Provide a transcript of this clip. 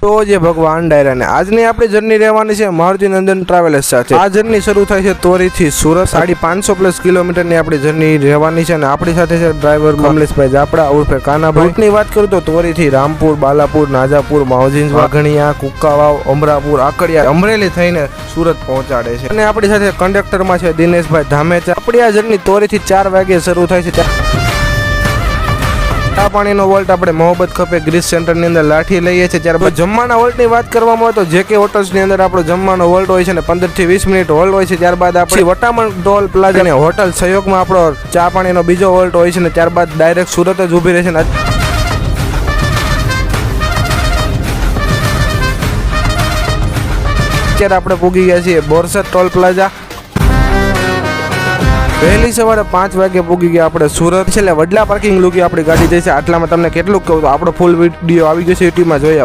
તો જે ભગવાન ડાયરાને આજની આપણી જર્ની રહેવાની છે મારુતિ નંદન ટ્રાવેલર્સ સાથે। આ જર્ની શરૂ થાય છે તોરીથી સુરત। 550+ કિલોમીટરની આપણી જર્ની રહેવાની છે અને આપણી સાથે છે ડ્રાઈવર કમલેશભાઈ જાપડા ઉર્ફે કાનાભાઈ। રૂટની વાત કરું તો તોરીથી રામપુર, બાલાપુર, નાજાપુર, માવજીંજ, વાઘણિયા, કુકાવાવ, અમરાપુર, આકડિયા, અમરેલી થઈને સુરત પહોંચાડે છે। અને આપણી સાથે કંડક્ટરમાં છે દિનેશભાઈ ધામેચા। આપણી આ જર્ની તોરીથી 4 વાગે શરૂ થાય છે। ચા પાણીનો વોલ્ટ આપણે મોહબ્બત ખપે ગ્રીસ સેન્ટરની અંદર લાઠી લઈએ છીએ। ત્યારબાદ જમવાના વોલ્ટની વાત કરવામાં આવે તો જેકે હોટલ્સની અંદર આપણો જમવાનો વોલ્ટ હોય છે ને 15 થી 20 મિનિટ હોલ્ડ હોય છે। ત્યારબાદ આપણે વટામણ ટોલ પ્લાઝા અને હોટલ સહયોગમાં આપણો ચા પાણીનો બીજો વોલ્ટ હોય છે ને ત્યારબાદ ડાયરેક્ટ સુરત જ ઊભી રહે છે। અત્યારે આપણે પૂગી ગયા છીએ બોરસદ ટોલ પ્લાઝા। વહેલી સવારે 5 વાગે પૂગી ગયા આપણે સુરત। છેલ્લે વડલા પાર્કિંગ લૂકી આપણી ગાડી જઈ છે। આટલામાં તમને કેટલું કહું તો આપણો ફૂલ વિડીયો આવી ગયો છે યુટ્યુબમાં જોઈ આવો।